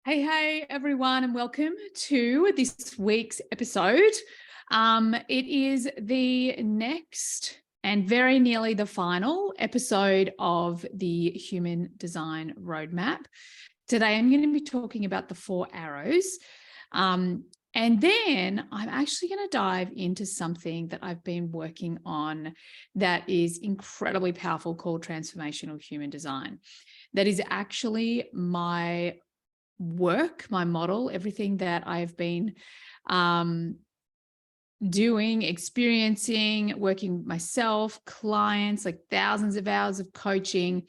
Hey, everyone, and welcome to this week's episode. It is the next and very nearly the final episode of the Human Design Roadmap. Today, I'm going to be talking about the 4 arrows. And then I'm actually going to dive into something that I've been working on that is incredibly powerful called transformational human design. That is actually my work, my model, everything that I've been doing, experiencing, working with myself, clients, like thousands of hours of coaching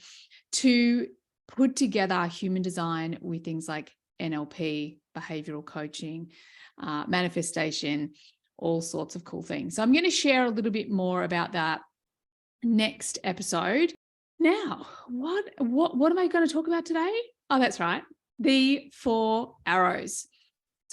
to put together human design with things like NLP, behavioral coaching, manifestation, all sorts of cool things. So I'm going to share a little bit more about that next episode. Now, what am I going to talk about today? Oh, that's right. The 4 arrows.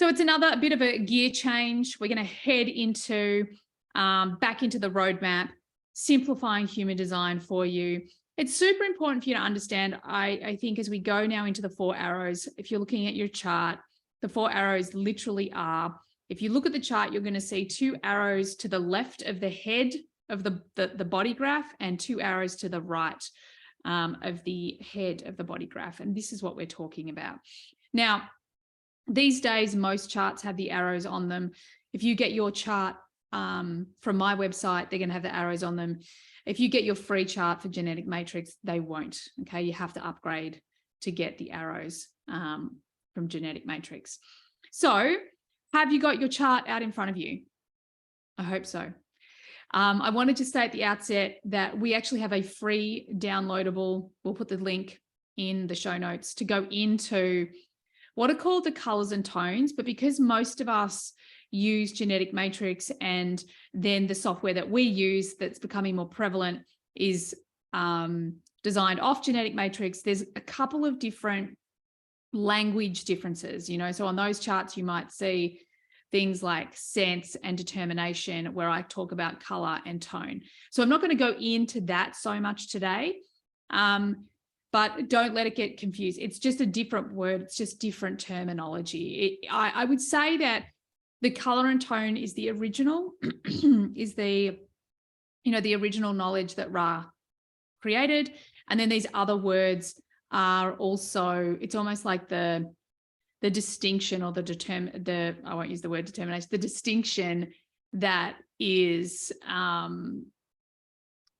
So it's another bit of a gear change. We're going to head into back into the roadmap, simplifying human design for you. It's super important for you to understand. I think as we go now into the 4 arrows, if you're looking at your chart, the 4 arrows literally are, if you look at the chart, you're going to see 2 arrows to the left of the head of the body graph and 2 arrows to the right of the head of the body graph. And this is what we're talking about. Now, these days, most charts have the arrows on them. If you get your chart from my website, they're going to have the arrows on them. If you get your free chart for Genetic Matrix, they won't. Okay, you have to upgrade to get the arrows from Genetic Matrix. So, have you got your chart out in front of you? I hope so. I wanted to say at the outset that we actually have a free downloadable. We'll put the link in the show notes to go into what are called the colors and tones. But because most of us use Genetic Matrix, and then the software that we use that's becoming more prevalent is designed off Genetic Matrix, there's a couple of different language differences, so on those charts, you might see things like sense and determination, where I talk about color and tone. So I'm not going to go into that so much today, but don't let it get confused. It's just a different word. It's just different terminology. I would say that the color and tone is the original, is the original knowledge that Ra created. And then these other words are also, it's almost like the distinction or I won't use the word determination, the distinction that is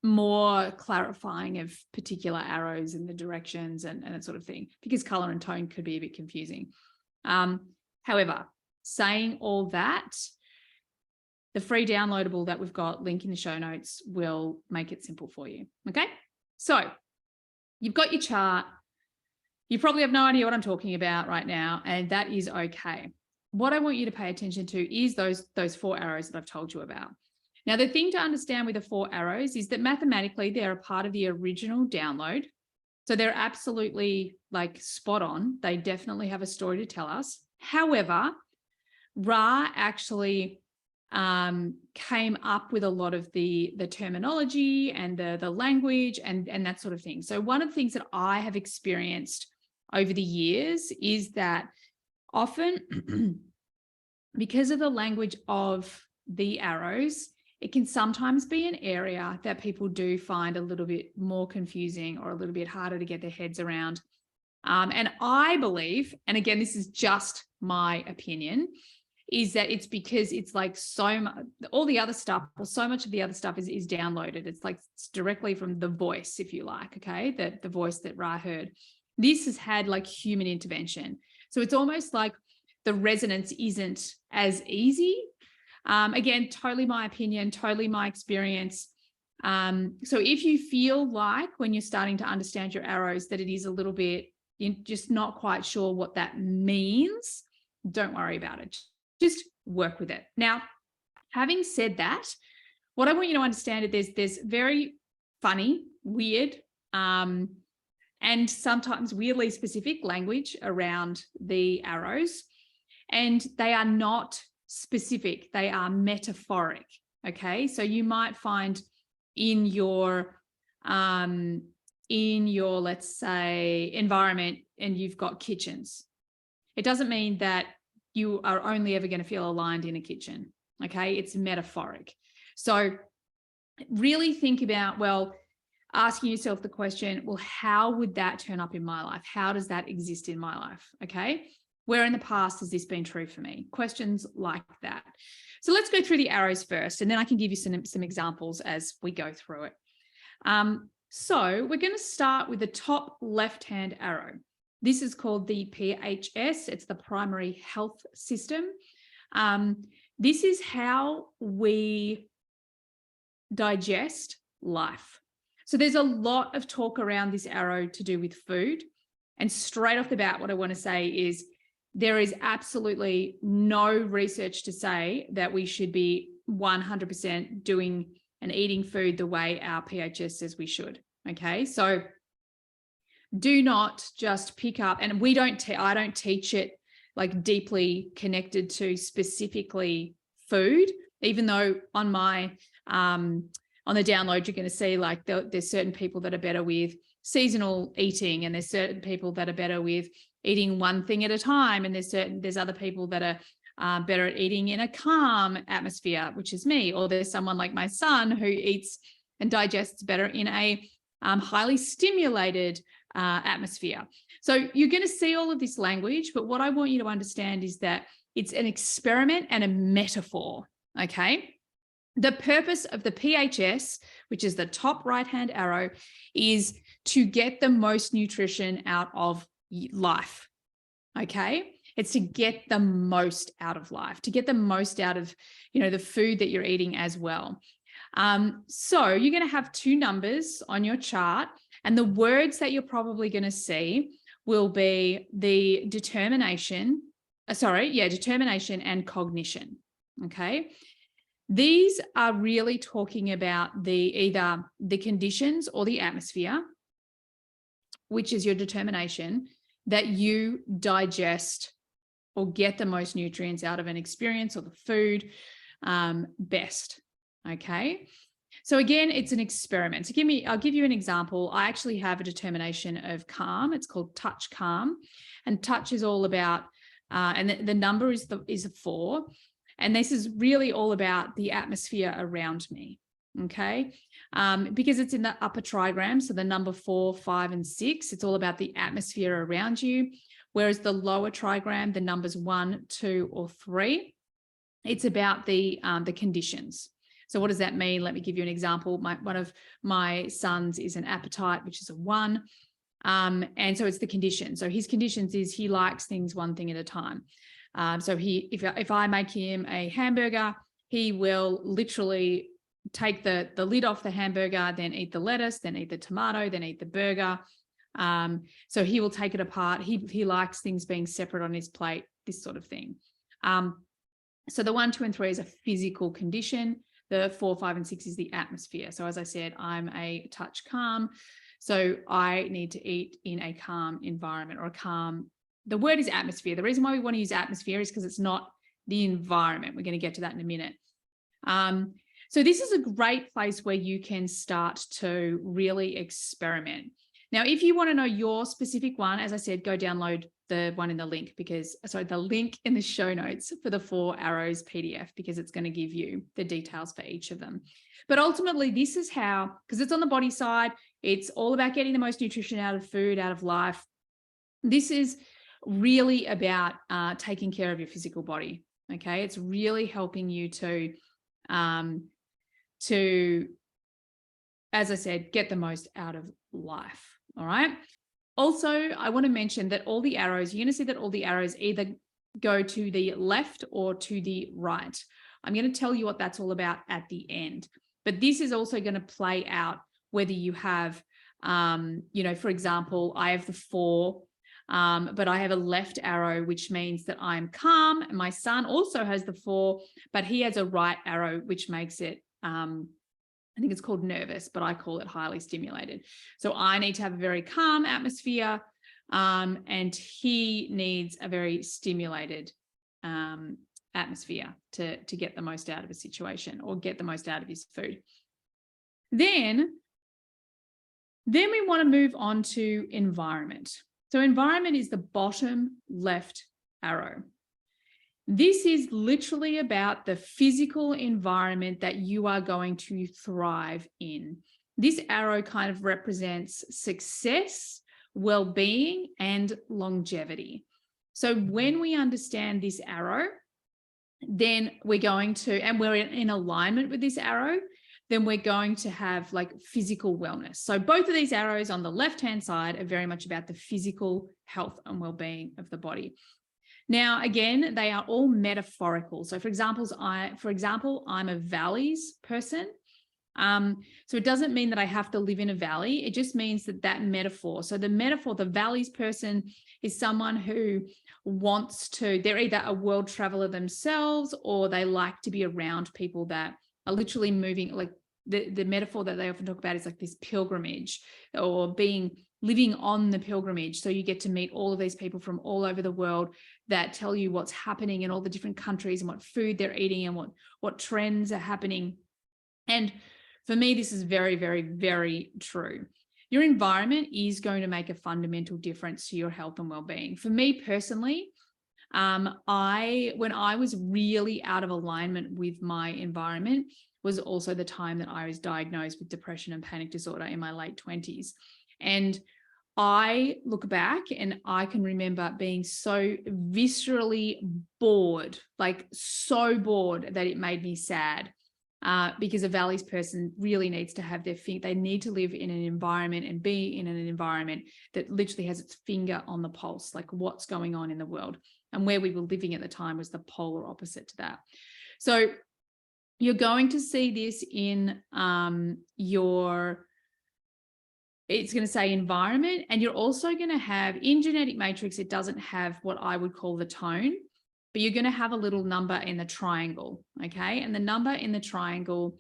more clarifying of particular arrows and the directions and that sort of thing, because color and tone could be a bit confusing. However, saying all that, the free downloadable that we've got, link in the show notes, will make it simple for you. Okay, so you've got your chart. You probably have no idea what I'm talking about right now, and that is okay. What I want you to pay attention to is those 4 arrows that I've told you about. Now, the thing to understand with the 4 arrows is that mathematically, they're a part of the original download. So they're absolutely like spot on. They definitely have a story to tell us. However, Ra actually came up with a lot of the terminology and the language and that sort of thing. So one of the things that I have experienced over the years is that often because of the language of the arrows, it can sometimes be an area that people do find a little bit more confusing or a little bit harder to get their heads around. And I believe, and again, this is just my opinion, is that it's because it's like all the other stuff, or so much of the other stuff is downloaded. It's like it's directly from the voice, if you like, okay, the voice that Ra heard. This has had like human intervention. So it's almost like the resonance isn't as easy. Again, totally my opinion, totally my experience. So if you feel like when you're starting to understand your arrows that it is a little bit, you're just not quite sure what that means, don't worry about it. Just work with it. Now, having said that, what I want you to understand is there's very funny, weird, and sometimes weirdly specific language around the arrows, and they are not specific, they are metaphoric. Okay, so you might find in your let's say environment, and you've got kitchens, It doesn't mean that you are only ever going to feel aligned in a kitchen. Okay. It's metaphoric. So really think about, well, asking yourself the question, well, how would that turn up in my life? How does that exist in my life? Okay. Where in the past has this been true for me? Questions like that. So let's go through the arrows first, and then I can give you some examples as we go through it. So we're going to start with the top left-hand arrow. This is called the PHS. It's the primary health system. This is how we digest life. So there's a lot of talk around this arrow to do with food. And straight off the bat, what I want to say is there is absolutely no research to say that we should be 100% doing and eating food the way our PHS says we should. Okay. So do not just pick up, and I don't teach it like deeply connected to specifically food, even though on my, on the download, you're going to see like there's certain people that are better with seasonal eating, and there's certain people that are better with eating one thing at a time. And there's other people that are better at eating in a calm atmosphere, which is me. Or there's someone like my son who eats and digests better in a highly stimulated atmosphere. So you're going to see all of this language, but what I want you to understand is that it's an experiment and a metaphor. Okay. The purpose of the PHS, which is the top right-hand arrow, is to get the most nutrition out of life. Okay. It's to get the most out of life, to get the most out of, the food that you're eating as well. So you're going to have two numbers on your chart, and the words that you're probably going to see will be the determination and cognition. Okay. These are really talking about either the conditions or the atmosphere, which is your determination, that you digest or get the most nutrients out of an experience or the food best. Okay. So again, it's an experiment. So I'll give you an example. I actually have a determination of calm. It's called Touch Calm, and touch is all about, and the number is a 4. And this is really all about the atmosphere around me. Okay. Because it's in the upper trigram. So the number 4, 5, and 6, it's all about the atmosphere around you. Whereas the lower trigram, the numbers 1, 2, or 3, it's about the conditions. So what does that mean? Let me give you an example. One of my sons is an appetite, which is a 1. And so it's the condition. So his conditions is he likes things one thing at a time. So if I make him a hamburger, he will literally take the lid off the hamburger, then eat the lettuce, then eat the tomato, then eat the burger. So he will take it apart. He likes things being separate on his plate, this sort of thing. So the 1, 2, and 3 is a physical condition. The 4, 5, and 6 is the atmosphere. So as I said, I'm a touch calm. So I need to eat in a calm environment, or a calm. The word is atmosphere. The reason why we want to use atmosphere is because it's not the environment. We're going to get to that in a minute. So this is a great place where you can start to really experiment. Now, if you want to know your specific one, as I said, go download the one in the link the link in the show notes for the 4 arrows PDF, because it's going to give you the details for each of them. But ultimately, this is how, because it's on the body side, it's all about getting the most nutrition out of food, out of life. This is really about taking care of your physical body. Okay. It's really helping you to, as I said, get the most out of life. All right. Also, I want to mention that all the arrows, you're going to see that all the arrows either go to the left or to the right. I'm going to tell you what that's all about at the end. But this is also going to play out whether you have, for example, I have the 4, but I have a left arrow, which means that I'm calm. And my son also has the 4, but he has a right arrow, which makes it, I think it's called nervous, but I call it highly stimulated. So I need to have a very calm atmosphere, and he needs a very stimulated atmosphere to get the most out of a situation or get the most out of his food. Then we want to move on to environment. So environment is the bottom left arrow. This is literally about the physical environment that you are going to thrive in. This arrow kind of represents success, well-being, and longevity. So when we understand this arrow, then we're going to, and we're in alignment with this arrow, then we're going to have like physical wellness. So both of these arrows on the left-hand side are very much about the physical health and well-being of the body. Now, again, they are all metaphorical. So for example, I'm a valleys person. So it doesn't mean that I have to live in a valley. It just means that metaphor. So the metaphor, the valleys person is someone who wants to, they're either a world traveler themselves, or they like to be around people that are literally moving. Like the metaphor that they often talk about is like this pilgrimage, or living on the pilgrimage. So you get to meet all of these people from all over the world that tell you what's happening in all the different countries and what food they're eating and what trends are happening. And for me, this is very, very, very true. Your environment is going to make a fundamental difference to your health and well-being. For me personally, when I was really out of alignment with my environment was also the time that I was diagnosed with depression and panic disorder in my late 20s. And I look back and I can remember being so viscerally bored, like so bored that it made me sad. Because a valleys person really needs to have they need to live in an environment and be in an environment that literally has its finger on the pulse, like what's going on in the world. And where we were living at the time was the polar opposite to that. So you're going to see this in it's going to say environment, and you're also going to have in genetic matrix, it doesn't have what I would call the tone, but you're going to have a little number in the triangle, okay? And the number in the triangle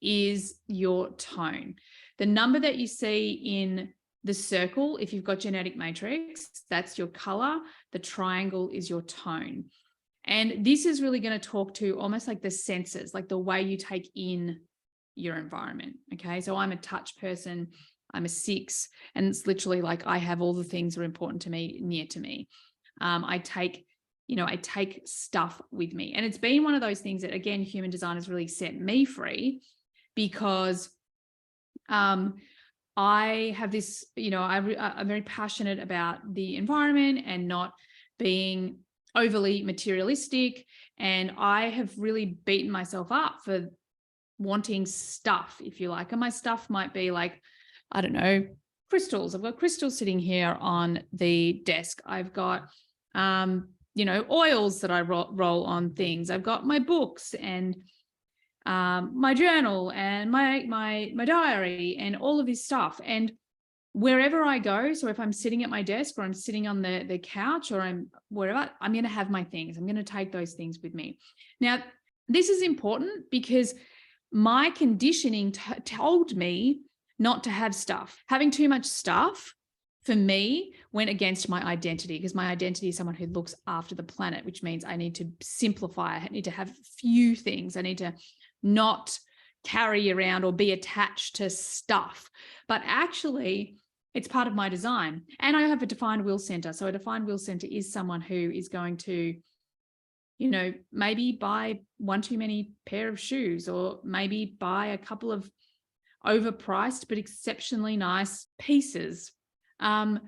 is your tone. The number that you see in the circle, if you've got genetic matrix, that's your color. The triangle is your tone. And this is really going to talk to almost like the senses, like the way you take in your environment, okay? So I'm a touch person, I'm a 6, and it's literally like I have all the things that are important to me near to me. I take stuff with me. And it's been one of those things that, again, human design has really set me free, because I have this, I'm very passionate about the environment and not being overly materialistic. And I have really beaten myself up for wanting stuff, if you like. And my stuff might be like, I don't know, crystals. I've got crystals sitting here on the desk. I've got, oils that I roll on things. I've got my books and my journal and my diary and all of this stuff. And wherever I go, so if I'm sitting at my desk or I'm sitting on the couch or I'm wherever, I'm going to have my things. I'm going to take those things with me. Now, this is important because my conditioning told me not to have stuff. Having too much stuff for me went against my identity, because my identity is someone who looks after the planet, which means I need to simplify. I need to have few things. I need to not carry around or be attached to stuff. But actually, it's part of my design. And I have a defined will center. So a defined will center is someone who is going to, maybe buy one too many pair of shoes, or maybe buy a couple of overpriced but exceptionally nice pieces. But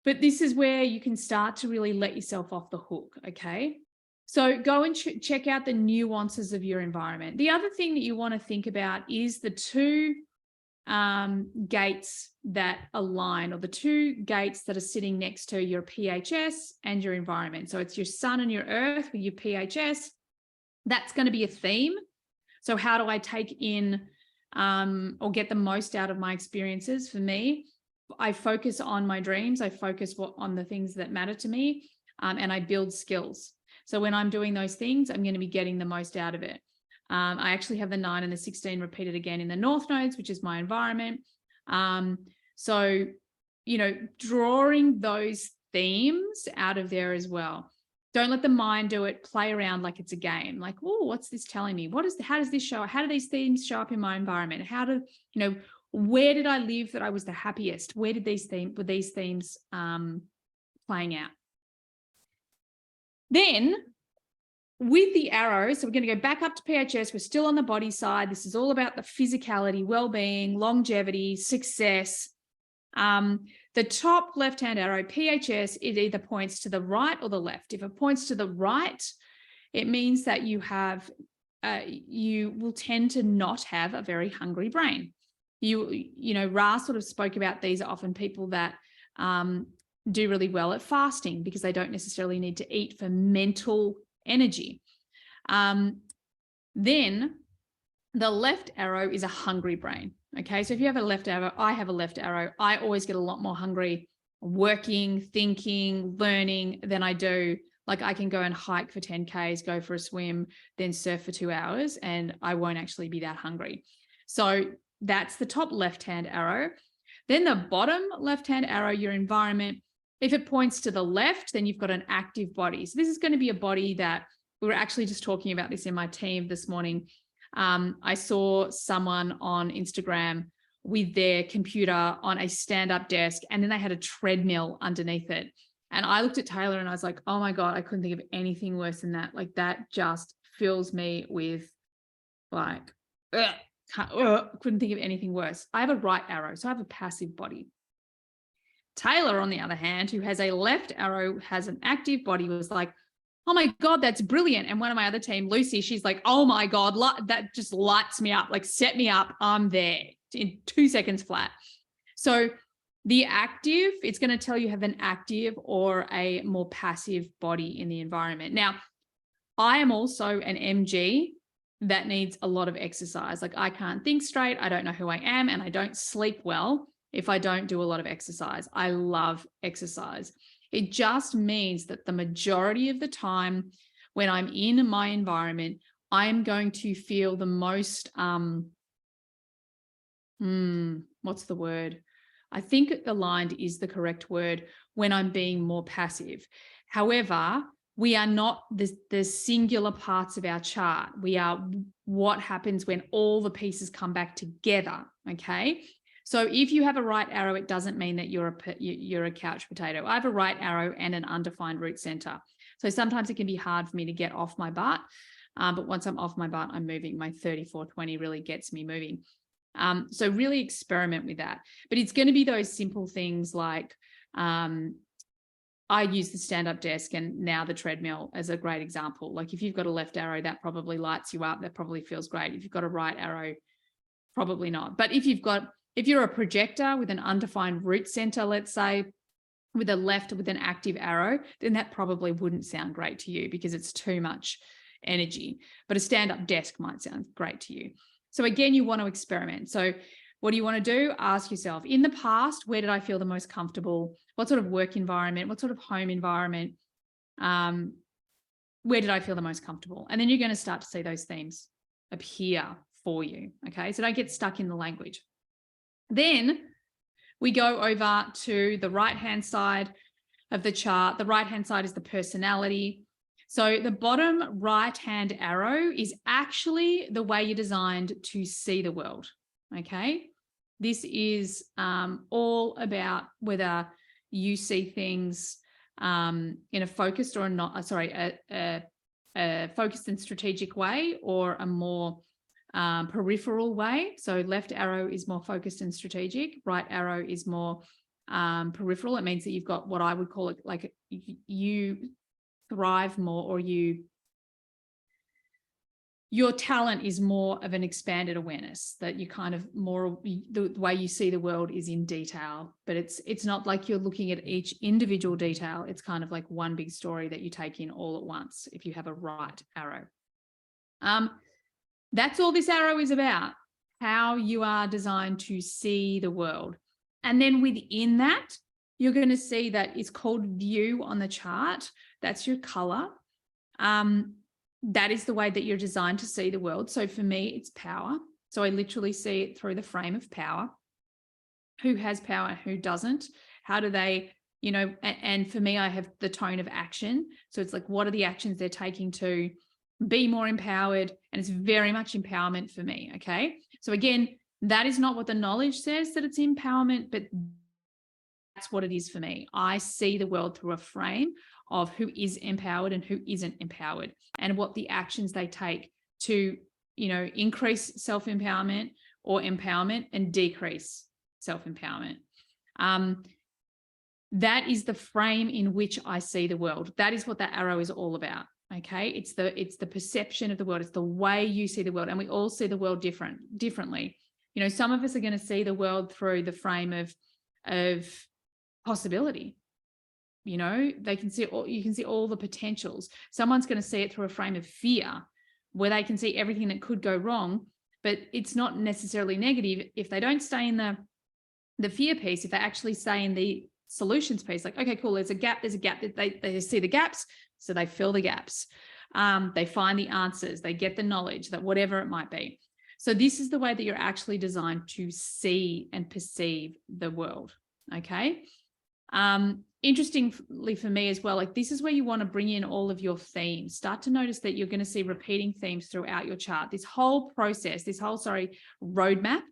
this is where you can start to really let yourself off the hook, okay? So go and check out the nuances of your environment. The other thing that you want to think about is the two gates that align, or the two gates that are sitting next to your PHS and your environment. So it's your sun and your earth with your PHS. That's going to be a theme. So how do I take in or get the most out of my experiences? For me, I focus on my dreams. I focus on the things that matter to me, and I build skills. So when I'm doing those things, I'm going to be getting the most out of it. I actually have the 9 and the 16 repeated again in the north nodes, which is my environment. So, drawing those themes out of there as well. Don't let the mind do it. Play around like it's a game. Like, oh, what's this telling me? How does this show? How do these themes show up in my environment? Where did I live that I was the happiest? Where did were these themes playing out? Then with the arrow, so we're going to go back up to PHS. We're still on the body side. This is all about the physicality, well-being, longevity, success. The top left-hand arrow, PHS, it either points to the right or the left. If it points to the right, it means that you will tend to not have a very hungry brain. You know, Ra sort of spoke about these are often people that do really well at fasting because they don't necessarily need to eat for mental energy. Then the left arrow is a hungry brain. Okay, so if you have a left arrow, I have a left arrow, I always get a lot more hungry working, thinking, learning than I do. Like I can go and hike for 10 Ks, go for a swim, then surf for 2 hours, and I won't actually be that hungry. So that's the top left-hand arrow. Then the bottom left-hand arrow, your environment, if it points to the left, then you've got an active body. So this is going to be a body that we were actually just talking about this in my team this morning. I saw someone on Instagram with their computer on a stand-up desk, and then they had a treadmill underneath it. And I looked at Taylor and I was like, oh my God, I couldn't think of anything worse than that. Like that just fills me with like, couldn't think of anything worse. I have a right arrow, so I have a passive body. Taylor, on the other hand, who has a left arrow, has an active body, was like, oh my God, that's brilliant. And one of my other team, Lucy, she's like, oh my God, that just lights me up, like set me up, I'm there in 2 seconds flat. So the active, it's going to tell you have an active or a more passive body in the environment. Now, I am also an MG that needs a lot of exercise. Like I can't think straight, I don't know who I am, and I don't sleep well if I don't do a lot of exercise. I love exercise. It just means that the majority of the time when I'm in my environment, I'm going to feel the most, what's the word? I think aligned is the correct word, when I'm being more passive. However, we are not the singular parts of our chart. We are what happens when all the pieces come back together, okay? So if you have a right arrow, it doesn't mean that you're a couch potato. I have a right arrow and an undefined root center. So sometimes it can be hard for me to get off my butt, but once I'm off my butt, I'm moving. My 34-20 really gets me moving. So really experiment with that. But it's going to be those simple things like I use the stand-up desk and now the treadmill as a great example. Like if you've got a left arrow, that probably lights you up. That probably feels great. If you've got a right arrow, probably not. But if you're a projector with an undefined root center, let's say, with an active arrow, then that probably wouldn't sound great to you because it's too much energy. But a stand-up desk might sound great to you. So again, you want to experiment. So what do you want to do? Ask yourself, in the past, where did I feel the most comfortable? What sort of work environment? What sort of home environment? Where did I feel the most comfortable? And then you're going to start to see those themes appear for you. Okay, so don't get stuck in the language. Then we go over to the right-hand side of the chart. The right-hand side is the personality. So the bottom right-hand arrow is actually the way you're designed to see the world, okay? This is all about whether you see things in a focused or not, a focused and strategic way, or a more peripheral way. So left arrow is more focused and strategic, right arrow is more peripheral. It means that you've got what I would call it like you thrive more, or your talent is more of an expanded awareness, that you kind of more, the way you see the world is in detail, but it's not like you're looking at each individual detail. It's kind of like one big story that you take in all at once if you have a right arrow. That's all this arrow is about, how you are designed to see the world. And then within that, you're going to see that it's called view on the chart. That's your color. That is the way that you're designed to see the world. So for me, it's power. So I literally see it through the frame of power. Who has power, who doesn't? How do they, and for me, I have the tone of action. So it's like, what are the actions they're taking to be more empowered? And it's very much empowerment for me. Okay. So again, that is not what the knowledge says that it's empowerment, but what it is for me. I see the world through a frame of who is empowered and who isn't empowered, and what the actions they take to, increase self-empowerment or empowerment and decrease self-empowerment. That is the frame in which I see the world. That is what that arrow is all about. Okay. It's the perception of the world. It's the way you see the world. And we all see the world differently. Some of us are going to see the world through the frame of possibility. You can see all the potentials. Someone's going to see it through a frame of fear, where they can see everything that could go wrong, but it's not necessarily negative. If they don't stay in the fear piece, if they actually stay in the solutions piece, like, okay, cool, there's a gap, they see the gaps, so they fill the gaps. They find the answers, they get the knowledge, that whatever it might be. So this is the way that you're actually designed to see and perceive the world. Okay. Interestingly for me as well, like, this is where you want to bring in all of your themes. Start to notice that you're going to see repeating themes throughout your chart. This whole process, roadmap,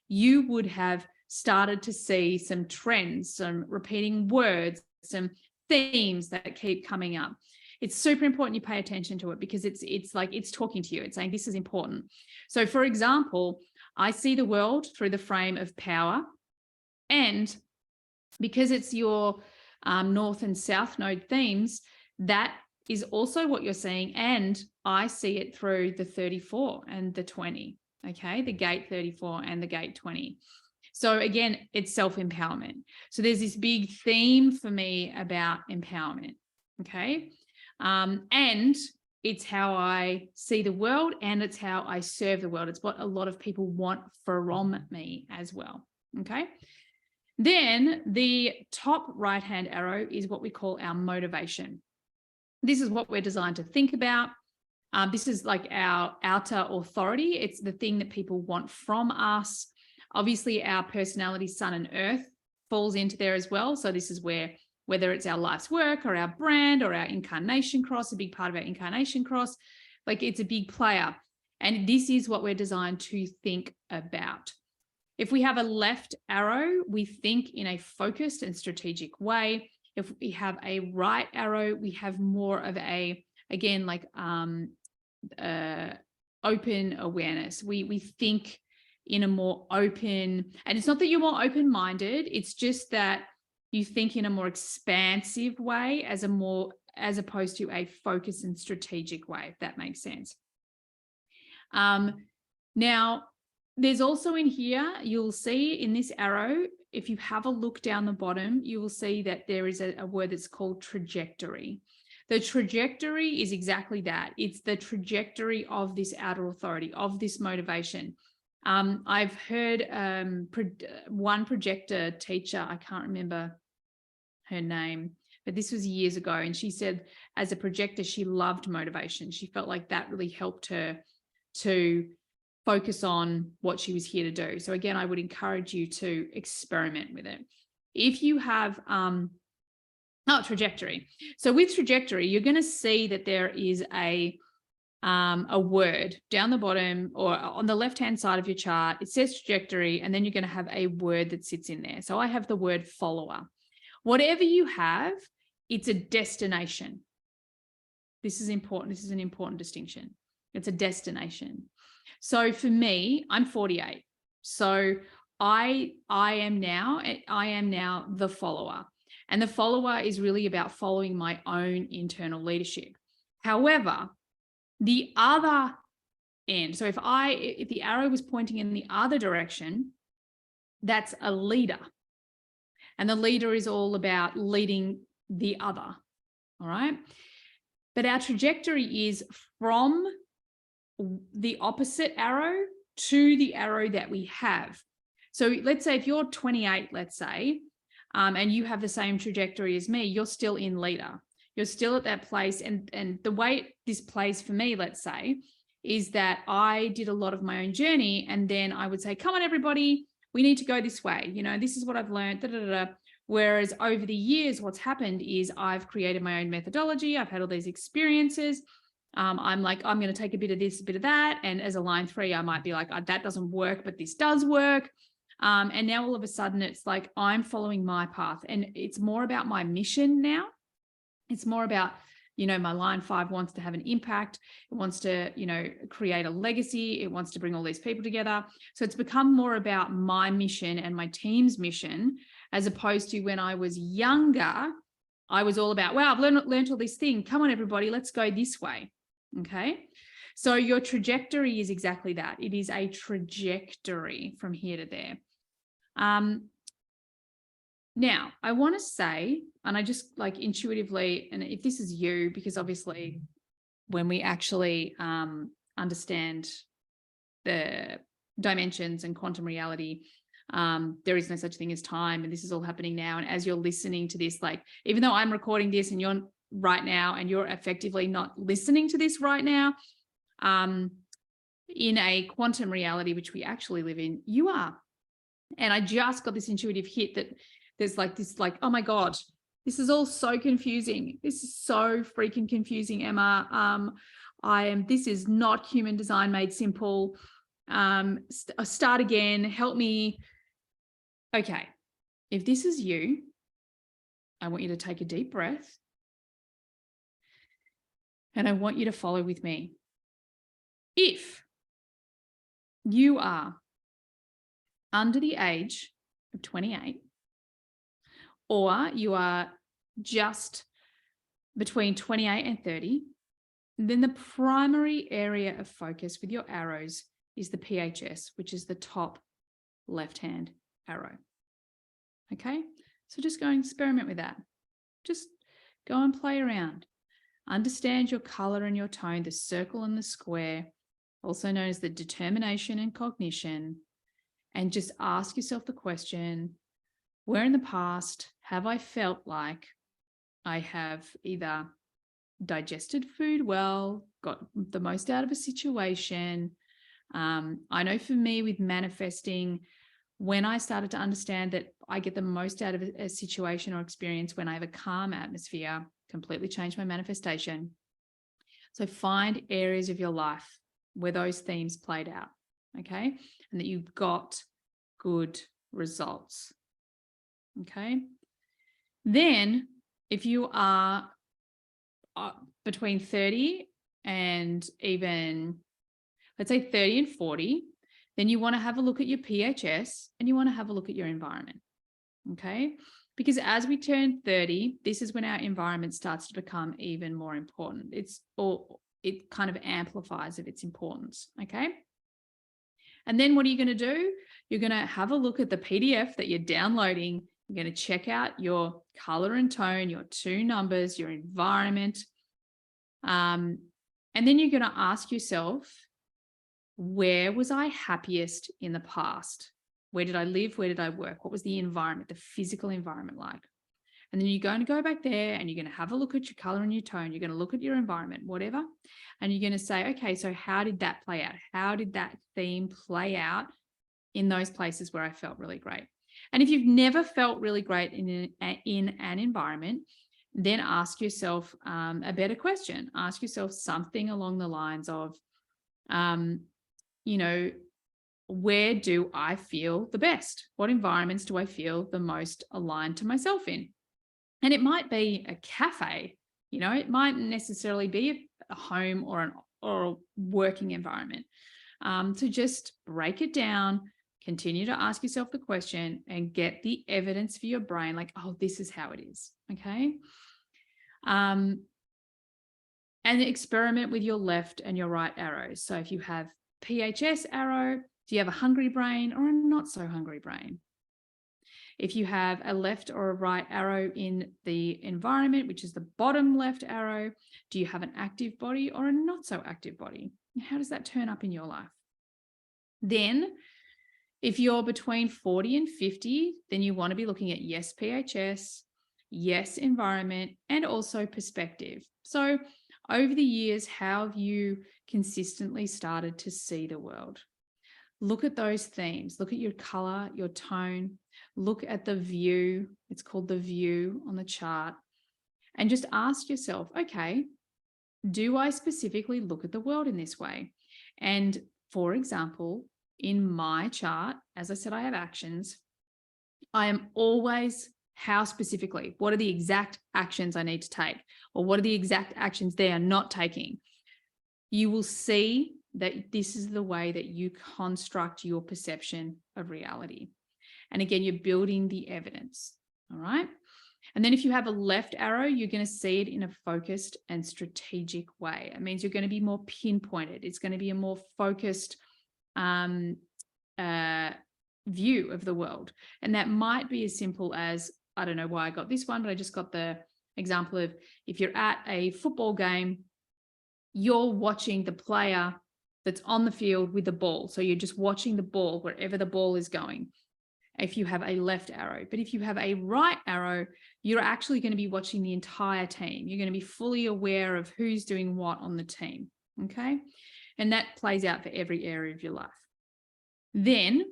you would have started to see some trends, some repeating words, some themes that keep coming up. It's super important you pay attention to it, because it's like it's talking to you. It's saying this is important. So for example, I see the world through the frame of power, and because it's your North and South node themes, that is also what you're seeing. And I see it through the 34 and the 20. Okay, the gate 34 and the gate 20. So again, it's self-empowerment. So there's this big theme for me about empowerment. Okay. And it's how I see the world, and it's how I serve the world. It's what a lot of people want from me as well. Okay. Then the top right-hand arrow is what we call our motivation. This is what we're designed to think about. This is like our outer authority. It's the thing that people want from us. Obviously, our personality, sun and earth, falls into there as well. So this is where, whether it's our life's work or our brand or our incarnation cross, a big part of our incarnation cross, like, it's a big player. And this is what we're designed to think about. If we have a left arrow, we think in a focused and strategic way. If we have a right arrow, we have more of a, again, like open awareness. We think in a more open, and it's not that you're more open-minded, it's just that you think in a more expansive way, as opposed to a focused and strategic way, if that makes sense. Now, there's also in here, you'll see in this arrow, if you have a look down the bottom, you will see that there is a word that's called trajectory. The trajectory is exactly that. It's the trajectory of this outer authority, of this motivation. I've heard one projector teacher, I can't remember her name, but this was years ago, and she said as a projector, she loved motivation. She felt like that really helped her to focus on what she was here to do. So again, I would encourage you to experiment with it. If you have trajectory. So with trajectory, you're going to see that there is a word down the bottom or on the left-hand side of your chart. It says trajectory, and then you're going to have a word that sits in there. So I have the word follower. Whatever you have, it's a destination. This is important. This is an important distinction. It's a destination. So for me, I'm 48. So I am now the follower. And the follower is really about following my own internal leadership. However, the other end, so if the arrow was pointing in the other direction, that's a leader. And the leader is all about leading the other. All right. But our trajectory is from the opposite arrow to the arrow that we have. So let's say if you're 28, let's say, and you have the same trajectory as me, you're still in leader. You're still at that place. And the way this plays for me, let's say, is that I did a lot of my own journey. And then I would say, come on, everybody, we need to go this way. You know, this is what I've learned. Whereas over the years, what's happened is I've created my own methodology. I've had all these experiences. I'm like, I'm going to take a bit of this, a bit of that. And as a line 3, I might be like, that doesn't work, but this does work. And now all of a sudden it's like, I'm following my path, and it's more about my mission now. It's more about, my line 5 wants to have an impact. It wants to, create a legacy. It wants to bring all these people together. So it's become more about my mission and my team's mission, as opposed to when I was younger, I was all about, wow, I've learned all these things. Come on, everybody, let's go this way. Okay. So your trajectory is exactly that. It is a trajectory from here to there. Now, I want to say, and I just like intuitively, and if this is you, because obviously when we actually understand the dimensions and quantum reality, there is no such thing as time, and this is all happening now. And as you're listening to this, like, even though I'm recording this and you're right now, and you're effectively not listening to this right now, in a quantum reality, which we actually live in, you are. And I just got this intuitive hit that there's like this, like, oh my God, this is all so confusing. This is so freaking confusing, Emma. This is not human design made simple. Start again, help me. Okay. If this is you, I want you to take a deep breath, and I want you to follow with me. If you are under the age of 28, or you are just between 28 and 30, then the primary area of focus with your arrows is the PHS, which is the top left-hand arrow. Okay, so just go and experiment with that. Just go and play around. Understand your color and your tone, the circle and the square, also known as the determination and cognition, and just ask yourself the question, where in the past have I felt like I have either digested food well, got the most out of a situation? I know for me with manifesting, when I started to understand that I get the most out of a situation or experience when I have a calm atmosphere, completely changed my manifestation. So find areas of your life where those themes played out, okay? And that you got good results. Okay. Then if you are between 30 and even, let's say 30 and 40, then you want to have a look at your PHS and you want to have a look at your environment. Okay. Because as we turn 30, this is when our environment starts to become even more important. It kind of amplifies of its importance. Okay. And then what are you going to do? You're going to have a look at the PDF that you're downloading. You're going to check out your color and tone, your 2 numbers, your environment. And then you're going to ask yourself, where was I happiest in the past? Where did I live? Where did I work? What was the environment, the physical environment like? And then you're going to go back there and you're going to have a look at your color and your tone. You're going to look at your environment, whatever. And you're going to say, okay, so how did that play out? How did that theme play out in those places where I felt really great? And if you've never felt really great in an environment, then ask yourself a better question. Ask yourself something along the lines of, where do I feel the best? What environments do I feel the most aligned to myself in? And it might be a cafe, it might necessarily be a home or a working environment. So just break it down, continue to ask yourself the question and get the evidence for your brain, like, oh, this is how it is. Okay. And experiment with your left and your right arrows. So if you have PHS arrow, do you have a hungry brain or a not so hungry brain? If you have a left or a right arrow in the environment, which is the bottom left arrow, do you have an active body or a not so active body? How does that turn up in your life? Then if you're between 40 and 50, then you want to be looking at yes, PHS, yes, environment, and also perspective. So over the years, how have you consistently started to see the world? Look at those themes. Look at your color, your tone. Look at the view. It's called the view on the chart. And just ask yourself, okay, do I specifically look at the world in this way? And for example, in my chart, as I said, I have actions. I am always how specifically, what are the exact actions I need to take, or what are the exact actions they are not taking. You will see that this is the way that you construct your perception of reality. And again, you're building the evidence. All right. And then if you have a left arrow, you're going to see it in a focused and strategic way. It means you're going to be more pinpointed. It's going to be a more focused view of the world. And that might be as simple as, I don't know why I got this one, but I just got the example of if you're at a football game, you're watching the player that's on the field with the ball. So you're just watching the ball wherever the ball is going, if you have a left arrow. But if you have a right arrow, you're actually going to be watching the entire team. You're going to be fully aware of who's doing what on the team. Okay. And that plays out for every area of your life. Then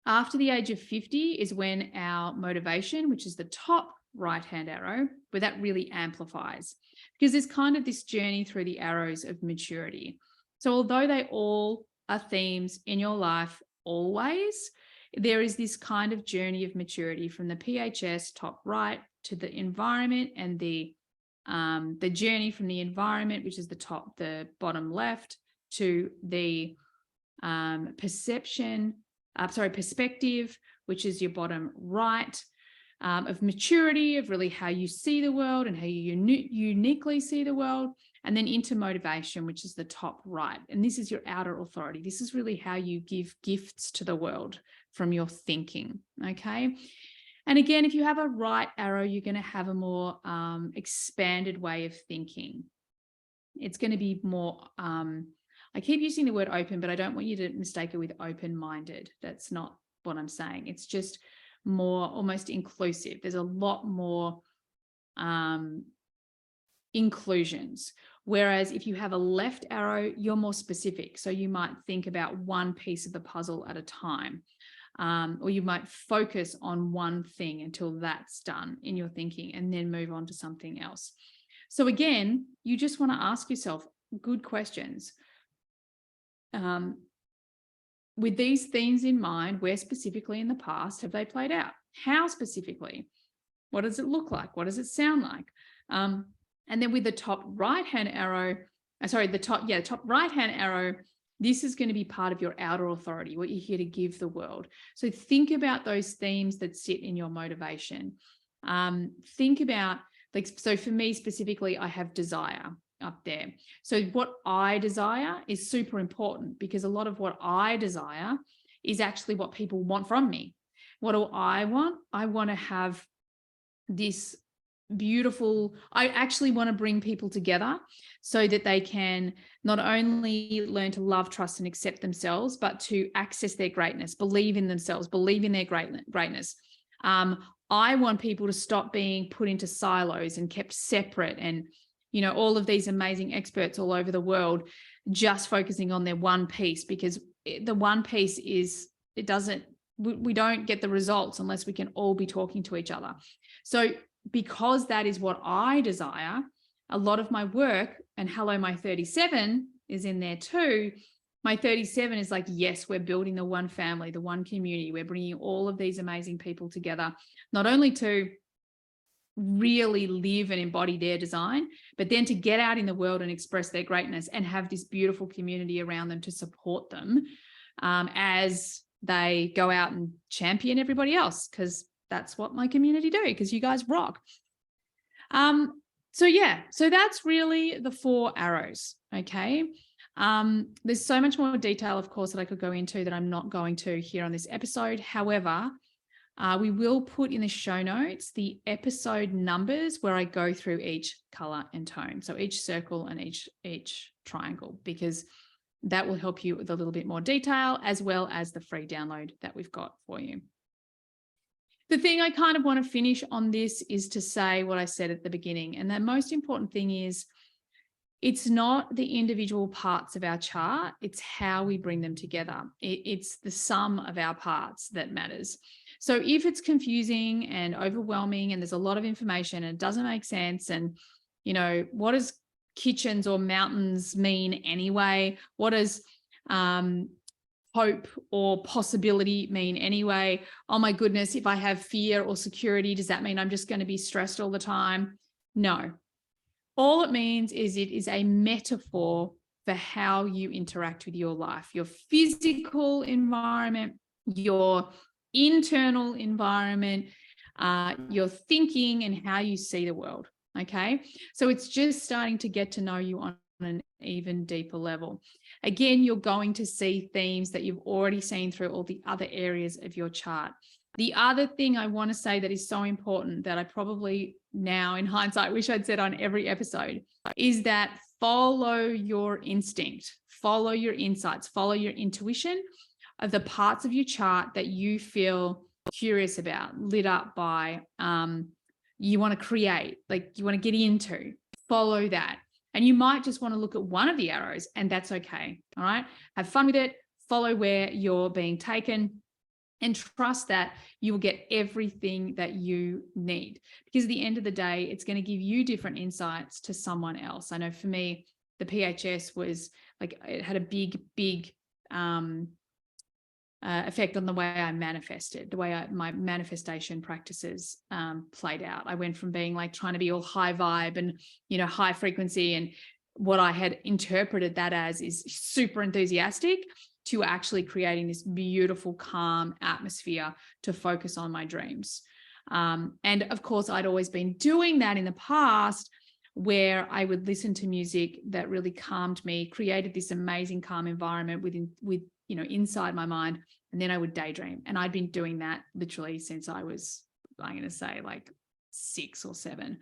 after the age of 50 is when our motivation, which is the top right-hand arrow, where that really amplifies, because there's kind of this journey through the arrows of maturity. So although they all are themes in your life always, there is this kind of journey of maturity from the PHS top right to the environment, and the journey from the environment, which is the bottom left, to the perspective, which is your bottom right, of maturity, of really how you see the world and how you uniquely see the world, and then into motivation, which is the top right. And this is your outer authority. This is really how you give gifts to the world from your thinking, okay? And again, if you have a right arrow, you're going to have a more expanded way of thinking. It's going to be more, I keep using the word open, but I don't want you to mistake it with open-minded. That's not what I'm saying. It's just more almost inclusive. There's a lot more inclusions. Whereas if you have a left arrow, you're more specific. So you might think about one piece of the puzzle at a time, or you might focus on one thing until that's done in your thinking and then move on to something else. So again, you just want to ask yourself good questions. With these themes in mind, where specifically in the past have they played out? How specifically? What does it look like? What does it sound like? And then with the top right-hand arrow, top right-hand arrow, this is going to be part of your outer authority, what you're here to give the world. So think about those themes that sit in your motivation. Think about, so for me specifically, I have desire up there. So what I desire is super important, because a lot of what I desire is actually what people want from me. What do I want? I want to have this beautiful, I actually want to bring people together so that they can not only learn to love, trust, and accept themselves, but to access their greatness, believe in themselves, believe in their greatness. I want people to stop being put into silos and kept separate, and all of these amazing experts all over the world just focusing on their one piece, because the one piece is, we don't get the results unless we can all be talking to each other. So because that is what I desire, a lot of my work, and hello, my 37 is in there too. My 37 is like, yes, we're building the one family, the one community. We're bringing all of these amazing people together, not only to really live and embody their design, but then to get out in the world and express their greatness and have this beautiful community around them to support them as they go out and champion everybody else, because that's what my community do, because you guys rock. So that's really the 4 arrows. Okay. There's so much more detail, of course, that I could go into that I'm not going to here on this episode. However, we will put in the show notes the episode numbers where I go through each color and tone. So each circle and each triangle, because that will help you with a little bit more detail, as well as the free download that we've got for you. The thing I kind of want to finish on this is to say what I said at the beginning. And the most important thing is, it's not the individual parts of our chart, it's how we bring them together. It's the sum of our parts that matters. So if it's confusing and overwhelming and there's a lot of information and it doesn't make sense, and, what does kitchens or mountains mean anyway? What does hope or possibility mean anyway? Oh my goodness, if I have fear or security, does that mean I'm just going to be stressed all the time? No. All it means is it is a metaphor for how you interact with your life, your physical environment, your internal environment, your thinking, and how you see the world. Okay. So it's just starting to get to know you on an even deeper level. Again, you're going to see themes that you've already seen through all the other areas of your chart. The other thing I want to say that is so important that I probably now in hindsight wish I'd said on every episode is that follow your instinct, follow your insights, follow your intuition of the parts of your chart that you feel curious about, lit up by, you want to create, like you want to get into, follow that. And you might just want to look at one of the arrows, and that's okay. All right. Have fun with it. Follow where you're being taken, and trust that you will get everything that you need. Because at the end of the day, it's going to give you different insights to someone else. I know for me, the PHS was like, it had a big effect on the way I manifested, the way my manifestation practices played out. I went from being like trying to be all high vibe and, high frequency, and what I had interpreted that as is super enthusiastic, to actually creating this beautiful, calm atmosphere to focus on my dreams. And of course, I'd always been doing that in the past, where I would listen to music that really calmed me, created this amazing calm environment inside my mind, and then I would daydream. And I'd been doing that literally since I was, I'm going to say like 6 or 7.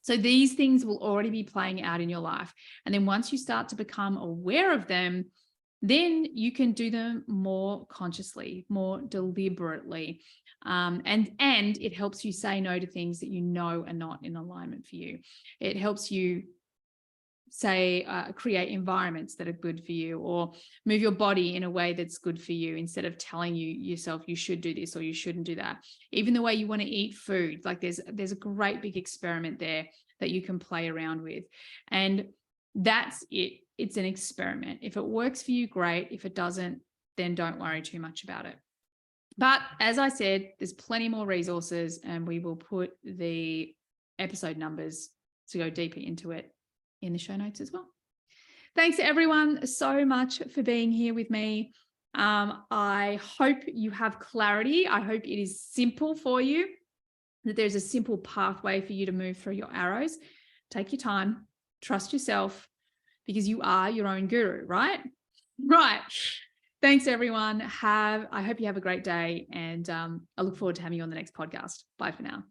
So these things will already be playing out in your life. And then once you start to become aware of them, then you can do them more consciously, more deliberately. And it helps you say no to things that you know are not in alignment for you. It helps you create environments that are good for you, or move your body in a way that's good for you, instead of telling yourself you should do this or you shouldn't do that. Even the way you want to eat food, like there's a great big experiment there that you can play around with. And that's it. It's an experiment. If it works for you, great. If it doesn't, then don't worry too much about it. But as I said, there's plenty more resources, and we will put the episode numbers to go deeper into it in the show notes as well. Thanks everyone so much for being here with me. I hope you have clarity. I hope it is simple for you, that there's a simple pathway for you to move through your arrows. Take your time, trust yourself, because you are your own guru, right? Right. Thanks everyone. I hope you have a great day, and I look forward to having you on the next podcast. Bye for now.